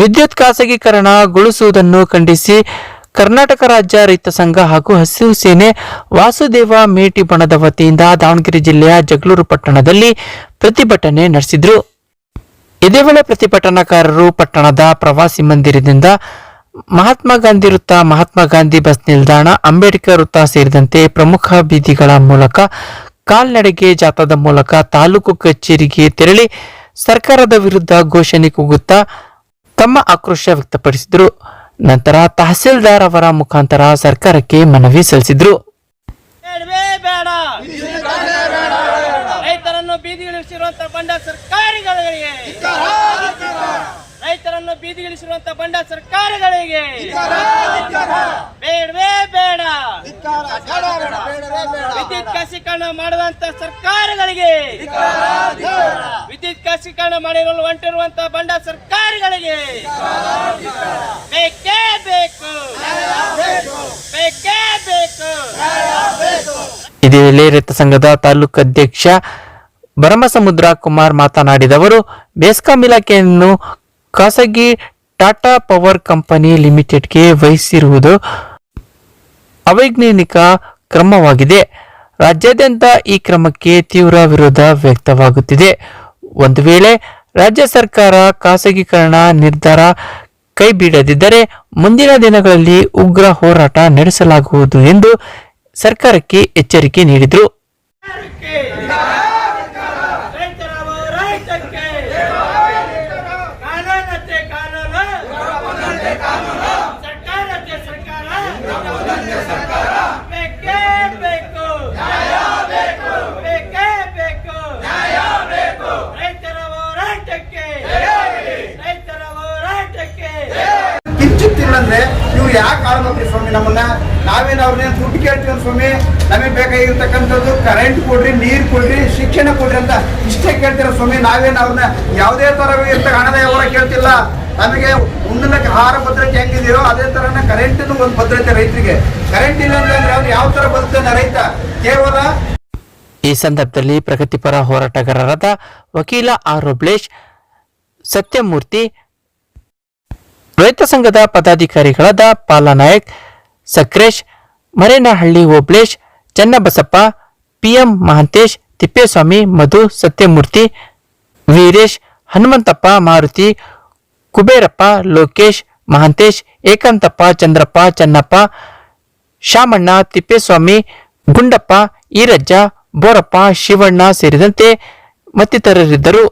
ವಿದ್ಯುತ್ ಖಾಸಗೀಕರಣಗೊಳಿಸುವುದನ್ನು ಖಂಡಿಸಿ ಕರ್ನಾಟಕ ರಾಜ್ಯ ರೈತ ಸಂಘ ಹಾಗೂ ಹಸಿರು ಸೇನೆ ವಾಸುದೇವ ಮೇಟಿ ಬಣದ ವತಿಯಿಂದ ದಾವಣಗೆರೆ ಜಿಲ್ಲೆಯ ಜಗಳೂರು ಪಟ್ಟಣದಲ್ಲಿ ಪ್ರತಿಭಟನೆ ನಡೆಸಿದರು. ಇದೇ ವೇಳೆ ಪ್ರತಿಭಟನಾಕಾರರು ಪಟ್ಟಣದ ಪ್ರವಾಸಿ ಮಂದಿರದಿಂದ ಮಹಾತ್ಮ ಗಾಂಧಿ ವೃತ್ತ, ಮಹಾತ್ಮ ಗಾಂಧಿ ಬಸ್ ನಿಲ್ದಾಣ, ಅಂಬೇಡ್ಕರ್ ವೃತ್ತ ಸೇರಿದಂತೆ ಪ್ರಮುಖ ಬೀದಿಗಳ ಮೂಲಕ ಕಾಲ್ನಡೆಗೆ ಜಾಥಾದ ಮೂಲಕ ತಾಲೂಕು ಕಚೇರಿಗೆ ತೆರಳಿ ಸರ್ಕಾರದ ವಿರುದ್ಧ ಘೋಷಣೆ ಕೂಗುತ್ತಾ ತಮ್ಮ ಆಕ್ರೋಶ ವ್ಯಕ್ತಪಡಿಸಿದರು. ನಂತರ ತಹಸೀಲ್ದಾರ್ ಅವರ ಮುಖಾಂತರ ಸರ್ಕಾರಕ್ಕೆ ಮನವಿ ಸಲ್ಲಿಸಿದರು. ರೈತರನ್ನು ಬೀದಿಗಿಳಿಸಿರುವಂತಹ ಬಂಡ ಸರ್ಕಾರಗಳಿಗೆ, ರೈತರನ್ನು ಬೀದಿಗಿಳಿಸಿರುವಂತಹ ಬಂಡ ಸರ್ಕಾರಗಳಿಗೆ ಬೇಡವೇ ಬೇಡ. ವಿದ್ಯುತ್ ಖಾಸಗೀಕರಣ ಮಾಡುವಂತ ಸರ್ಕಾರಗಳಿಗೆ, ವಿದ್ಯುತ್ ಖಾಸಗೀಕರಣ ಮಾಡಿರಲು ಹೊಂಟಿರುವಂತಹ ಬಂಡ ಸರ್ಕಾರಗಳಿಗೆ ಬೇಕೇ ಬೇಕು, ಬೇಕೇ ಬೇಕು. ಇದೇ ವೇಳೆ ರೈತ ಸಂಘದ ತಾಲೂಕು ಅಧ್ಯಕ್ಷ ಭರಮಸಮುದ್ರ ಕುಮಾರ್ ಮಾತನಾಡಿದವರು, ಬೆಸ್ಕಾಂ ಇಲಾಖೆಯನ್ನು ಖಾಸಗಿ ಟಾಟಾ ಪವರ್ ಕಂಪನಿ ಲಿಮಿಟೆಡ್ಗೆ ವಹಿಸಿರುವುದು ಅವೈಜ್ಞಾನಿಕ ಕ್ರಮವಾಗಿದೆ. ರಾಜ್ಯಾದ್ಯಂತ ಈ ಕ್ರಮಕ್ಕೆ ತೀವ್ರ ವಿರೋಧ ವ್ಯಕ್ತವಾಗುತ್ತಿದೆ. ಒಂದು ವೇಳೆ ರಾಜ್ಯ ಸರ್ಕಾರ ಖಾಸಗೀಕರಣ ನಿರ್ಧಾರ ಕೈಬಿಡದಿದ್ದರೆ ಮುಂದಿನ ದಿನಗಳಲ್ಲಿ ಉಗ್ರ ಹೋರಾಟ ನಡೆಸಲಾಗುವುದು ಎಂದು ಸರ್ಕಾರಕ್ಕೆ ಎಚ್ಚರಿಕೆ ನೀಡಿದರು. ಕಿಂಚಿತ್ತಿಲ್ಲಂದ್ರೆ ನೀವು ಯಾಕೆ ಆಳ್ಬೇಕು ಸ್ವಾಮಿ? ನಮ್ಮನ್ನ ನಾವೇನು ಅವ್ರನ್ನೇನು ದುಡ್ಡು ಕೇಳ್ತೀವಿ ಸ್ವಾಮಿ? ನಮಗೆ ಬೇಕಾಗಿರ್ತಕ್ಕಂಥದ್ದು ಕರೆಂಟ್ ಕೊಡ್ರಿ, ನೀರು ಕೊಡ್ರಿ, ಶಿಕ್ಷಣ ಕೊಡ್ರಿ ಅಂತ ಇಷ್ಟೇ ಕೇಳ್ತೀರ ಸ್ವಾಮಿ. ನಾವೇನು ಅವ್ರನ್ನ ಯಾವುದೇ ತರ ಹಣದ ವ್ಯವಹಾರ ಕೇಳ್ತಿಲ್ಲ. ನಮಗೆ ಉಣ್ಣಕ್ಕೆ ಆಹಾರ ಭದ್ರತೆ ಹೆಂಗಿದೆಯೋ ಅದೇ ತರನ ಕರೆಂಟಿನ ಒಂದು ಭದ್ರತೆ ರೈತರಿಗೆ. ಕರೆಂಟ್ ಇಲ್ಲ ಅಂದ್ರೆ ಅವ್ರು ಯಾವ ತರ ಬದುಕ್ತಾನೆ ರೈತ? ಕೇವಲ ಈ ಸಂದರ್ಭದಲ್ಲಿ ಪ್ರಗತಿಪರ ಹೋರಾಟಗಾರರಾದ ವಕೀಲ ಆರ್ ರೋಬ್ಲೇಶ್, ಸತ್ಯಮೂರ್ತಿ, ರೈತ ಸಂಘದ ಪದಾಧಿಕಾರಿಗಳಾದ ಪಾಲನಾಯಕ್, ಸಕ್ರೇಶ್, ಮರೇನಹಳ್ಳಿ ಓಬ್ಳೇಶ್, ಚನ್ನಬಸಪ್ಪ, ಪಿಎಂ ಮಹಾಂತೇಶ್, ತಿಪ್ಪೇಸ್ವಾಮಿ, ಮಧು, ಸತ್ಯಮೂರ್ತಿ, ವೀರೇಶ್, ಹನುಮಂತಪ್ಪ, ಮಾರುತಿ, ಕುಬೇರಪ್ಪ, ಲೋಕೇಶ್, ಮಹಾಂತೇಶ್, ಏಕಾಂತಪ್ಪ, ಚಂದ್ರಪ್ಪ, ಚನ್ನಪ್ಪ, ಶಾಮಣ್ಣ, ತಿಪ್ಪೇಸ್ವಾಮಿ, ಗುಂಡಪ್ಪ, ಈರಜ್ಜ, ಬೋರಪ್ಪ, ಶಿವಣ್ಣ ಸೇರಿದಂತೆ ಮತ್ತಿತರರಿದ್ದರು.